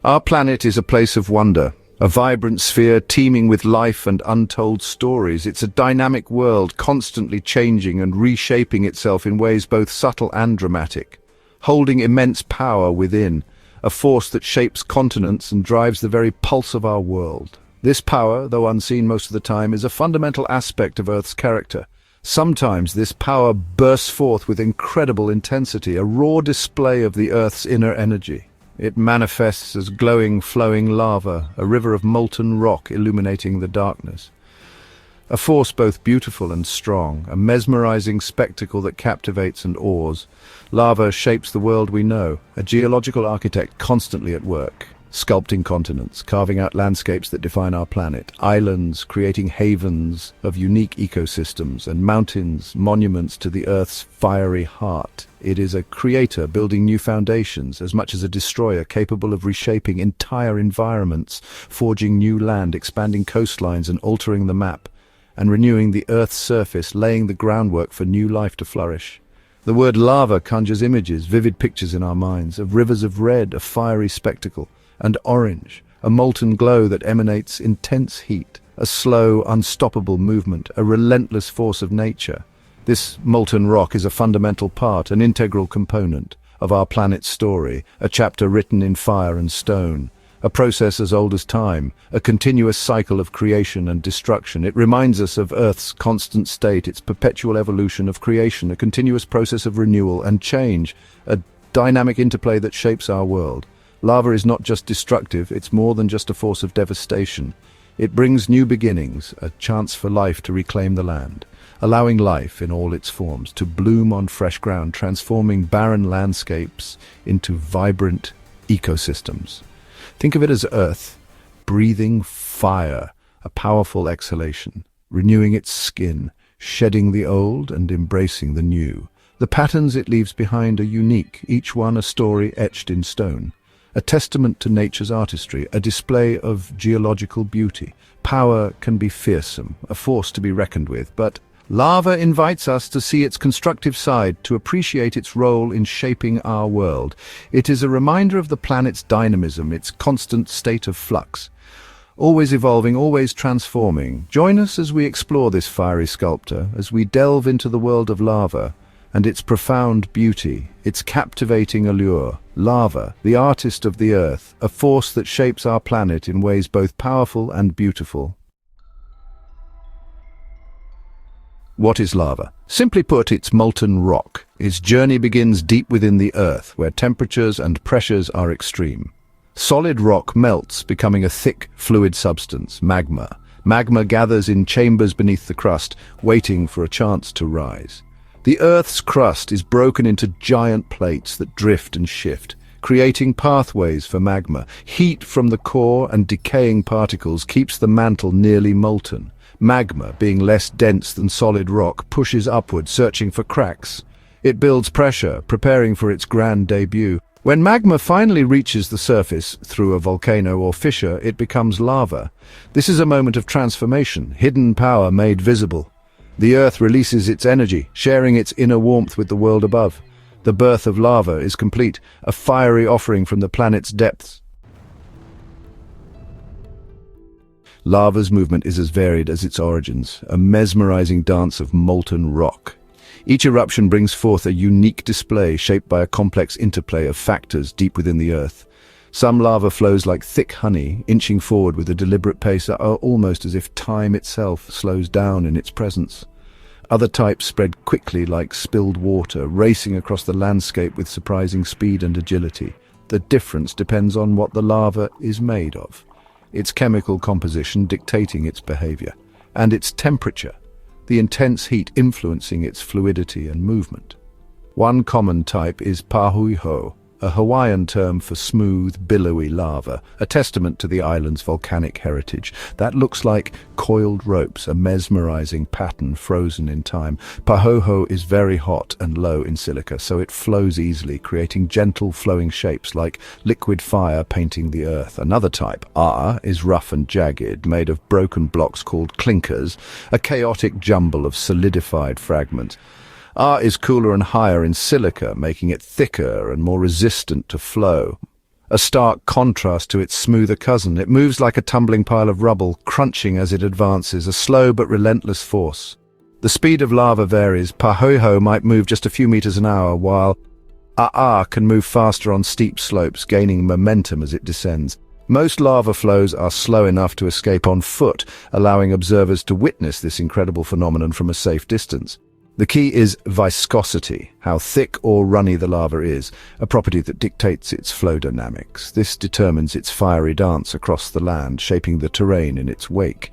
Our planet is a place of wonder, a vibrant sphere teeming with life and untold stories. It's a dynamic world, constantly changing and reshaping itself in ways both subtle and dramatic, holding immense power within, a force that shapes continents and drives the very pulse of our world. This power, though unseen most of the time, is a fundamental aspect of Earth's character. Sometimes this power bursts forth with incredible intensity, a raw display of the Earth's inner energy. It manifests as glowing, flowing lava, a river of molten rock illuminating the darkness. A force both beautiful and strong, a mesmerizing spectacle that captivates and awes. Lava shapes the world we know, a geological architect constantly at work, sculpting continents, carving out landscapes that define our planet, islands creating havens of unique ecosystems, and mountains, monuments to the Earth's fiery heart. It is a creator building new foundations as much as a destroyer capable of reshaping entire environments, forging new land, expanding coastlines and altering the map, and renewing the Earth's surface, laying the groundwork for new life to flourish. The word lava conjures images, vivid pictures in our minds, of rivers of red, a fiery spectacle, and orange, a molten glow that emanates intense heat, a slow, unstoppable movement, a relentless force of nature. This molten rock is a fundamental part, an integral component of our planet's story, a chapter written in fire and stone, a process as old as time, a continuous cycle of creation and destruction. It reminds us of Earth's constant state, its perpetual evolution of creation, a continuous process of renewal and change, a dynamic interplay that shapes our world. Lava is not just destructive, it's more than just a force of devastation. It brings new beginnings, a chance for life to reclaim the land, allowing life in all its forms to bloom on fresh ground, transforming barren landscapes into vibrant ecosystems. Think of it as Earth, breathing fire, a powerful exhalation, renewing its skin, shedding the old and embracing the new. The patterns it leaves behind are unique, each one a story etched in stone. A testament to nature's artistry, a display of geological beauty. Power can be fearsome, a force to be reckoned with, but lava invites us to see its constructive side, to appreciate its role in shaping our world. It is a reminder of the planet's dynamism, its constant state of flux. Always evolving, always transforming. Join us as we explore this fiery sculptor, as we delve into the world of lava and its profound beauty, its captivating allure. Lava, the artist of the Earth, a force that shapes our planet in ways both powerful and beautiful. What is lava? Simply put, it's molten rock. Its journey begins deep within the Earth, where temperatures and pressures are extreme. Solid rock melts, becoming a thick, fluid substance, magma. Magma gathers in chambers beneath the crust, waiting for a chance to rise. The Earth's crust is broken into giant plates that drift and shift, creating pathways for magma. Heat from the core and decaying particles keeps the mantle nearly molten. Magma, being less dense than solid rock, pushes upward, searching for cracks. It builds pressure, preparing for its grand debut. When magma finally reaches the surface, through a volcano or fissure, it becomes lava. This is a moment of transformation, hidden power made visible. The Earth releases its energy, sharing its inner warmth with the world above. The birth of lava is complete, a fiery offering from the planet's depths. Lava's movement is as varied as its origins, a mesmerizing dance of molten rock. Each eruption brings forth a unique display shaped by a complex interplay of factors deep within the Earth. Some lava flows like thick honey, inching forward with a deliberate pace that are almost as if time itself slows down in its presence. Other types spread quickly like spilled water, racing across the landscape with surprising speed and agility. The difference depends on what the lava is made of, its chemical composition dictating its behavior, and its temperature, the intense heat influencing its fluidity and movement. One common type is pahuiho, a Hawaiian term for smooth, billowy lava, a testament to the island's volcanic heritage. That looks like coiled ropes, a mesmerizing pattern frozen in time. Pahoho is very hot and low in silica, so it flows easily, creating gentle flowing shapes like liquid fire painting the earth. Another type, A, is rough and jagged, made of broken blocks called clinkers, a chaotic jumble of solidified fragments. R is cooler and higher in silica, making it thicker and more resistant to flow. a stark contrast to its smoother cousin. It moves like a tumbling pile of rubble, crunching as it advances, a slow but relentless force. The speed of lava varies. Pahoehoe might move just a few meters an hour, while Aa can move faster on steep slopes, gaining momentum as it descends. Most lava flows are slow enough to escape on foot, allowing observers to witness this incredible phenomenon from a safe distance. The key is viscosity, how thick or runny the lava is, a property that dictates its flow dynamics. This determines its fiery dance across the land, shaping the terrain in its wake.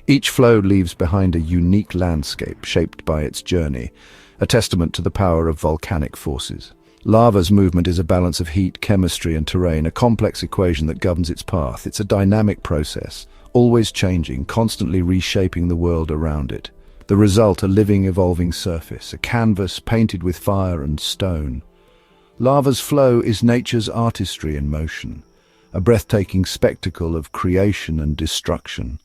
Each flow leaves behind a unique landscape shaped by its journey, a testament to the power of volcanic forces. Lava's movement is a balance of heat, chemistry, and terrain, a complex equation that governs its path. It's a dynamic process, always changing, constantly reshaping the world around it. The result, a living, evolving surface, a canvas painted with fire and stone. Lava's flow is nature's artistry in motion, a breathtaking spectacle of creation and destruction.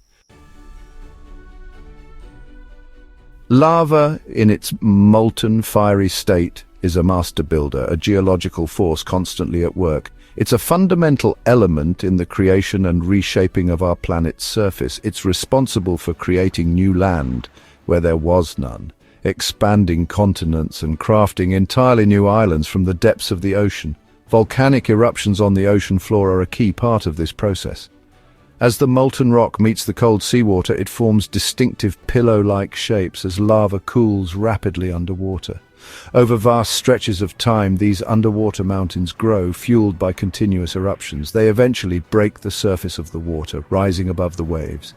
Lava, in its molten, fiery state, is a master builder, a geological force constantly at work. It's a fundamental element in the creation and reshaping of our planet's surface. It's responsible for creating new land where there was none, expanding continents and crafting entirely new islands from the depths of the ocean. Volcanic eruptions on the ocean floor are a key part of this process. As the molten rock meets the cold seawater, it forms distinctive pillow-like shapes as lava cools rapidly underwater. Over vast stretches of time, these underwater mountains grow, fueled by continuous eruptions. They eventually break the surface of the water, rising above the waves.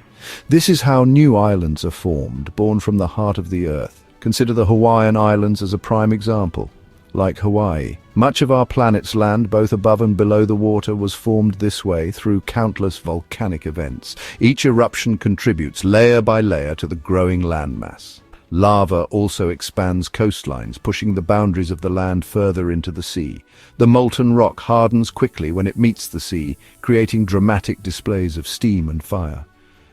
This is how new islands are formed, born from the heart of the earth. Consider the Hawaiian Islands as a prime example. Like Hawaii, much of our planet's land, both above and below the water, was formed this way through countless volcanic events. Each eruption contributes layer by layer to the growing landmass. Lava also expands coastlines, pushing the boundaries of the land further into the sea. The molten rock hardens quickly when it meets the sea, creating dramatic displays of steam and fire.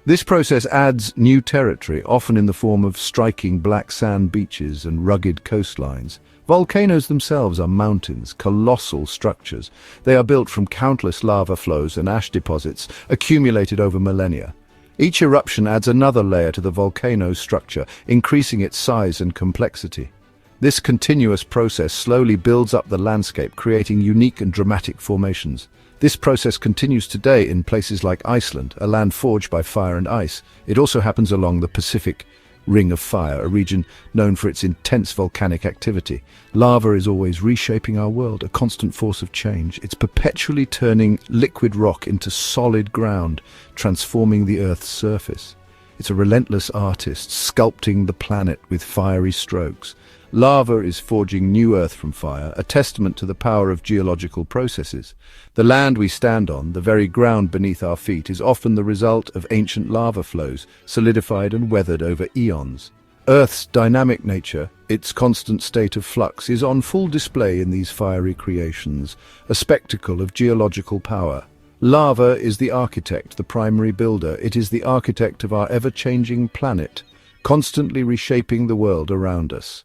This process adds new territory, often in the form of striking black sand beaches and rugged coastlines. Volcanoes themselves are mountains, colossal structures. They are built from countless lava flows and ash deposits accumulated over millennia. Each eruption adds another layer to the volcano's structure, increasing its size and complexity. This continuous process slowly builds up the landscape, creating unique and dramatic formations. This process continues today in places like Iceland, a land forged by fire and ice. It also happens along the Pacific Ring of Fire, a region known for its intense volcanic activity. Lava is always reshaping our world, a constant force of change. It's perpetually turning liquid rock into solid ground, transforming the Earth's surface. It's a relentless artist, sculpting the planet with fiery strokes. Lava is forging new earth from fire, a testament to the power of geological processes. The land we stand on, the very ground beneath our feet, is often the result of ancient lava flows, solidified and weathered over eons. Earth's dynamic nature, its constant state of flux, is on full display in these fiery creations, a spectacle of geological power. Lava is the architect, the primary builder. It is the architect of our ever-changing planet, constantly reshaping the world around us.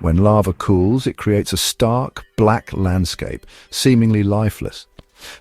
When lava cools, it creates a stark, black landscape, seemingly lifeless.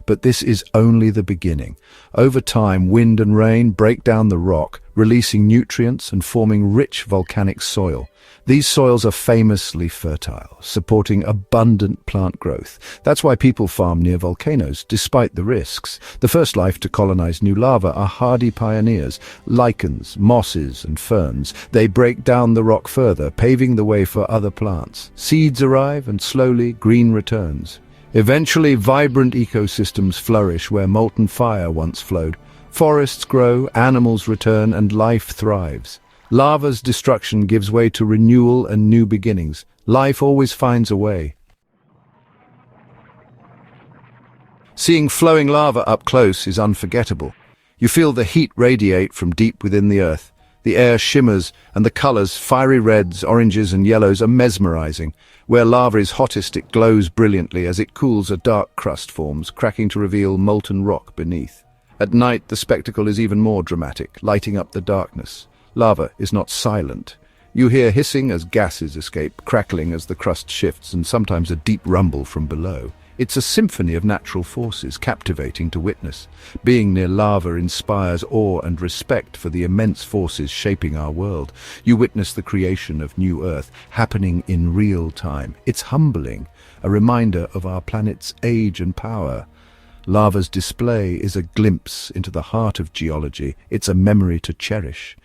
But this is only the beginning. Over time, wind and rain break down the rock, releasing nutrients and forming rich volcanic soil. These soils are famously fertile, supporting abundant plant growth. That's why people farm near volcanoes, despite the risks. The first life to colonize new lava are hardy pioneers, lichens, mosses, and ferns. They break down the rock further, paving the way for other plants. Seeds arrive, and slowly green returns. Eventually, vibrant ecosystems flourish where molten fire once flowed. Forests grow, animals return, and life thrives. Lava's destruction gives way to renewal and new beginnings. Life always finds a way. Seeing flowing lava up close is unforgettable. You feel the heat radiate from deep within the earth. The air shimmers, and the colors, fiery reds, oranges, and yellows, are mesmerizing. Where lava is hottest, it glows brilliantly. As it cools, a dark crust forms, cracking to reveal molten rock beneath. At night, the spectacle is even more dramatic, lighting up the darkness. Lava is not silent. You hear hissing as gases escape, crackling as the crust shifts, and sometimes a deep rumble from below. It's a symphony of natural forces, captivating to witness. Being near lava inspires awe and respect for the immense forces shaping our world. You witness the creation of new Earth, happening in real time. It's humbling, a reminder of our planet's age and power. Lava's display is a glimpse into the heart of geology. It's a memory to cherish.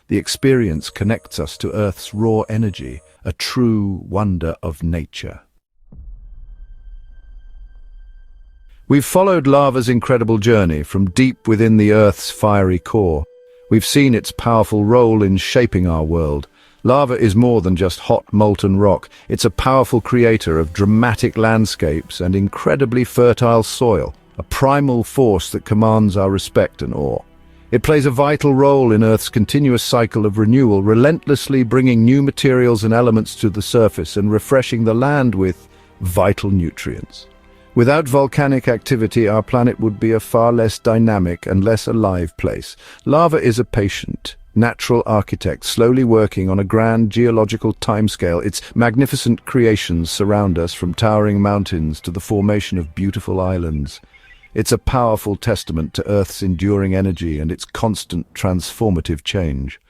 The experience connects us to Earth's raw energy, a true wonder of nature. We've followed lava's incredible journey from deep within the Earth's fiery core. We've seen its powerful role in shaping our world. Lava is more than just hot, molten rock. It's a powerful creator of dramatic landscapes and incredibly fertile soil, a primal force that commands our respect and awe. It plays a vital role in Earth's continuous cycle of renewal, relentlessly bringing new materials and elements to the surface and refreshing the land with vital nutrients. Without volcanic activity, our planet would be a far less dynamic and less alive place. Lava is a patient, natural architect, slowly working on a grand geological timescale. Its magnificent creations surround us, from towering mountains to the formation of beautiful islands. It's a powerful testament to Earth's enduring energy and its constant transformative change.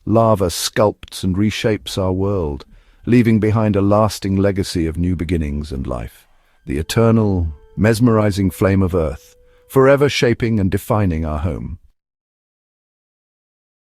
Lava sculpts and reshapes our world, leaving behind a lasting legacy of new beginnings and life. The eternal, mesmerizing flame of Earth, forever shaping and defining our home.